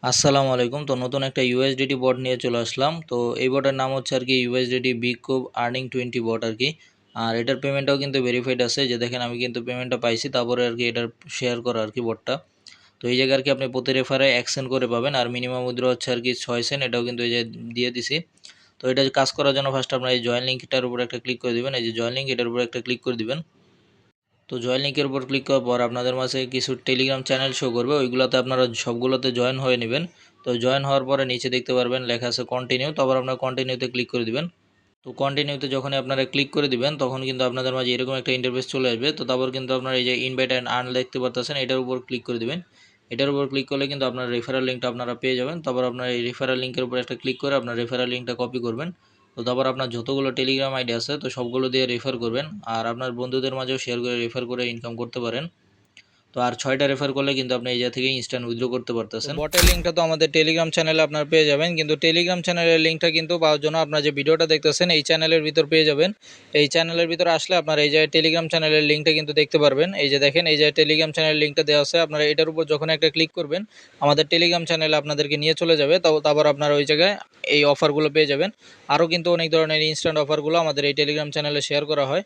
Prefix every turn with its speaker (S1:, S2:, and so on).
S1: আসসালামু আলাইকুম। তো নতুন একটা ইউএসডিটি বট নিয়ে চলে আসলাম। তো এই বটের নাম হচ্ছে আর কি ইউএসডিটি বিগকুব আর্নিং 20 বট আর কি। আর এটার পেমেন্টটাও কিন্তু ভেরিফাইড আছে, যে দেখেন আমি কিন্তু পেমেন্টটা পাইছি, তারপরে আর কি এটার শেয়ার করা আর কি বটটা। তো এই জায়গায় আর কি আপনি প্রতি রেফারে 1 সেন্ট করে পাবেন, আর মিনিমাম উইথড্র হচ্ছে আর কি 6 সেন্ট, এটাও কিন্তু এই যে দিয়ে দিছি। তো এটা কাজ করার জন্য ফার্স্ট আপনার এই জয়েন লিঙ্কটার উপর একটা ক্লিক করে দিবেন, এই যে জয়েন লিঙ্ক, এটার উপর একটা ক্লিক করে দিবেন। তো জয়েন লিঙ্কের উপর ক্লিক করার পর আপনাদের মাঝে কিছু টেলিগ্রাম চ্যানেল শো করবে, ওইগুলোতে আপনারা সবগুলোতে জয়েন হয়ে নেবেন। তো জয়েন হওয়ার পরে নিচে দেখতে পারবেন লেখা আছে কন্টিনিউ, তারপর আপনারা কন্টিনিউতে ক্লিক করে দিবেন। তো কন্টিনিউতে যখনই আপনারা ক্লিক করে দিবেন তখন কিন্তু আপনাদের মাঝে এরকম একটা ইন্টারফেস চলে আসবে। তো তারপর কিন্তু আপনারা এই যে ইনভাইট অ্যান্ড আর্ন দেখতে পাচ্ছেন, এটার উপর ক্লিক করে দিবেন। এটার উপর ক্লিক করলে কিন্তু আপনার রেফারেল লিঙ্কটা আপনারা পেয়ে যাবেন। তারপর আপনার এই রেফারেল লিঙ্কের উপর একটা ক্লিক করে আপনার রেফারেল লিঙ্কটা কপি করবেন। তো তারপর আপনার যতগুলো টেলিগ্রাম আইডি আছে তো সবগুলো দিয়ে রেফার করবেন, আর আপনার বন্ধুদের মাঝেও শেয়ার করে রেফার করে ইনকাম করতে পারেন। তো আর 6টা রেফার করলে কিন্তু আপনি এই জায়গা থেকে ইনস্ট্যান্ট উইথড্র করতে পারতেছেন। বটের লিঙ্কটা তো আমাদের টেলিগ্রাম চ্যানেলে আপনার পেয়ে যাবেন, কিন্তু টেলিগ্রাম চ্যানেলের লিঙ্কটা কিন্তু পাওয়ার জন্য আপনার যে ভিডিওটা দেখতেছেন এই চ্যানেলের ভিতর পেয়ে যাবেন। এই চ্যানেলের ভিতর আসলে আপনার এই যে টেলিগ্রাম চ্যানেলের লিঙ্কটা কিন্তু দেখতে পারবেন। এই যে দেখেন, এই যে টেলিগ্রাম চ্যানেলের লিঙ্কটা দেওয়া আছে, আপনারা এটার উপর যখন একটা ক্লিক করবেন আমাদের টেলিগ্রাম চ্যানেলে আপনাদেরকে নিয়ে চলে যাবে। তারপর আপনারা ওই জায়গায় এই অফারগুলো পেয়ে যাবেন। আরও কিন্তু অনেক ধরনের ইনস্ট্যান্ট অফারগুলো আমাদের এই টেলিগ্রাম চ্যানেলে শেয়ার করা হয়।